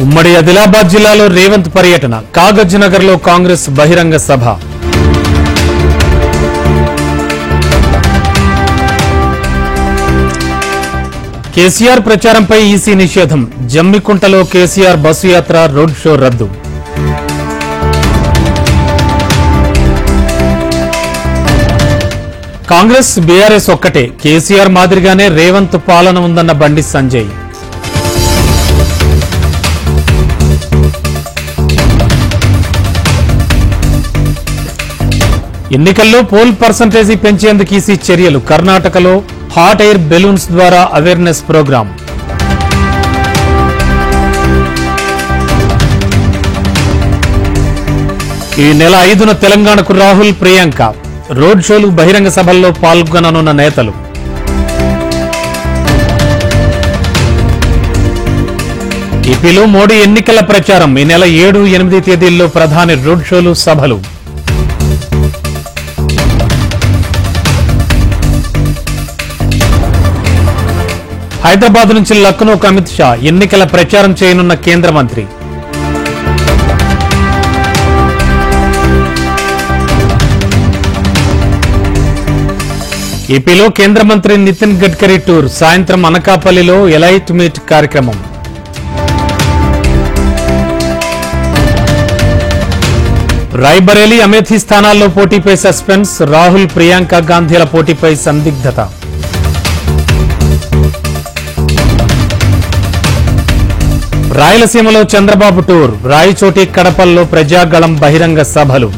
ఉమ్మడి ఆదిలాబాద్ జిల్లాలో రేవంత్ పర్యటన కాగజ్నగర్ లో కాంగ్రెస్ బహిరంగ సభ. కేసీఆర్ ప్రచారంపై ఈసీ నిషేధం. జమ్మికుంటలో కేసీఆర్ బస్సు యాత్ర రోడ్ షో రద్దు. కాంగ్రెస్ బీఆర్ఎస్ ఒక్కటే, కేసీఆర్ మాదిరిగానే రేవంత్ పాలన ఉందన్న బండి సంజయ్. ఎన్నికల్లో పోల్ పర్సంటేజీ పెంచేందుకు ఈసీ చర్యలు. కర్ణాటకలో హాట్ ఎయిర్ బెలూన్స్ ద్వారా అవేర్నెస్ ప్రోగ్రాం. ఈ నెల 5న తెలంగాణకు రాహుల్, ప్రియాంక రోడ్ షోలు, బహిరంగ సభల్లో పాల్గొననున్న నేతలు. ఏపీలో మోడీ ఎన్నికల ప్రచారం. ఈ నెల 7, 8 తేదీల్లో ప్రధాని రోడ్ షోలు, సభలు. హైదరాబాద్ నుంచి లక్నోకు అమిత్ షా ఎన్నికల ప్రచారం చేయనున్న కేంద్ర మంత్రి. ఏపీలో కేంద్ర మంత్రి నితిన్ గడ్కరీ టూర్. సాయంత్రం అనకాపల్లిలో ఎలైట్ మీట్ కార్యక్రమం. రాయ్బరేలీ, అమేథీ స్థానాల్లో పోటీపై సస్పెన్స్. రాహుల్, ప్రియాంక గాంధీల పోటీపై సందిగ్ధత. రాయలసీమలో చంద్రబాబు టూర్. రాయచోటి, కడపల్లో ప్రజాగళం, బహిరంగ సభలు.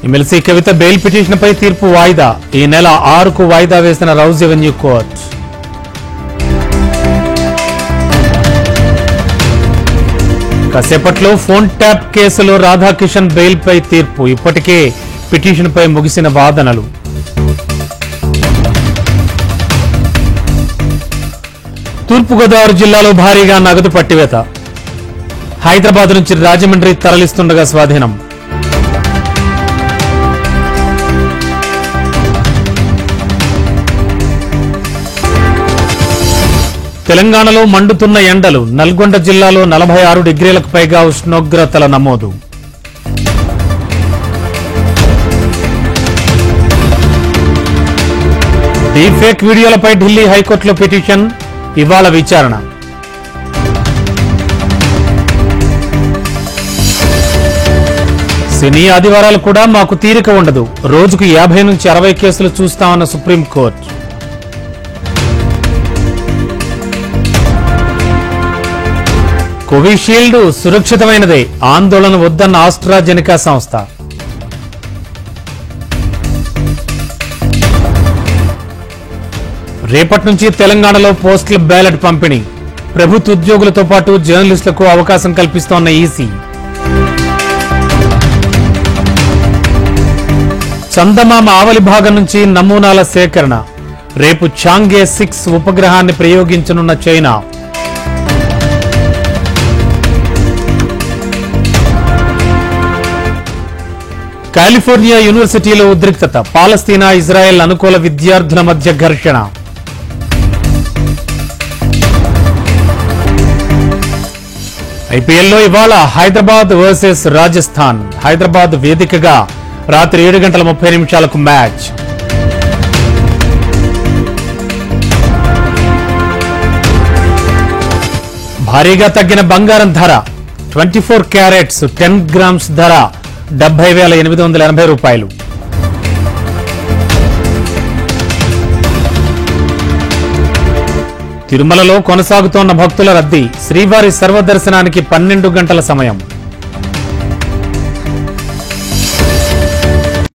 ఎమ్మెల్సీ కవిత బెయిల్ పిటిషన్పై తీర్పు వాయిదా. ఈ నెల 6కు వాయిదా వేసిన రౌజ్ ఎవెన్యూ కోర్టు. కాసేపట్లో ఫోన్ ట్యాప్ కేసులో రాధాకిషన్ బెయిల్ పై తీర్పు. ఇప్పటికే పిటిషన్పై ముగిసిన వాదనలు. తూర్పుగోదావరి జిల్లాలో భారీగా నగదు పట్టివేత. హైదరాబాద్ నుంచి రాజమండ్రి తరలిస్తుండగా స్వాధీనం. తెలంగాణలో మండుతున్న ఎండలు. నల్గొండ జిల్లాలో 46 డిగ్రీలకు పైగా ఉష్ణోగ్రతల నమోదు. డీఫేక్ వీడియోలపై ఢిల్లీ హైకోర్టులో పిటిషన్. ఇవాళ విచారణ. శని, ఆదివారాలు కూడా మాకు తీరిక ఉండదు. రోజుకు 50 నుంచి 60 కేసులు చూస్తామన్న సుప్రీంకోర్టు. కోవిషీల్డ్ సురక్షితమైనదే, ఆందోళన వద్దన్న ఆస్ట్రాజెనికా సంస్థ. రేపటి నుంచి తెలంగాణలో పోస్టల్ బ్యాలెట్ పంపిణీ. ప్రభుత్వ ఉద్యోగులతో పాటు జర్నలిస్టులకు అవకాశం కల్పిస్తోన్న ఈసీ. చందమామ ఆవలి భాగం నుంచి నమూనాల సేకరణ. రేపు చాంగే 6 ఉపగ్రహాన్ని ప్రయోగించనున్న చైనా. కాలిఫోర్నియా యూనివర్సిటీలో ఉద్రిక్తత. పాలస్తీనా, ఇజ్రాయెల్ అనుకూల విద్యార్థుల మధ్య ఘర్షణ. ఐపీఎల్లో ఇవాళ హైదరాబాద్ వర్సెస్ రాజస్థాన్. హైదరాబాద్ వేదికగా రాత్రి 7:30 మ్యాచ్. భారీగా తగ్గిన బంగారం ధర. 24 క్యారెట్స్ 10 గ్రామ్స్ ధర 70,880 రూపాయలు. తిరుమలలో కొనసాగుతోన్న భక్తుల రద్దీ. శ్రీవారి సర్వదర్శనానికి 12 గంటల సమయం.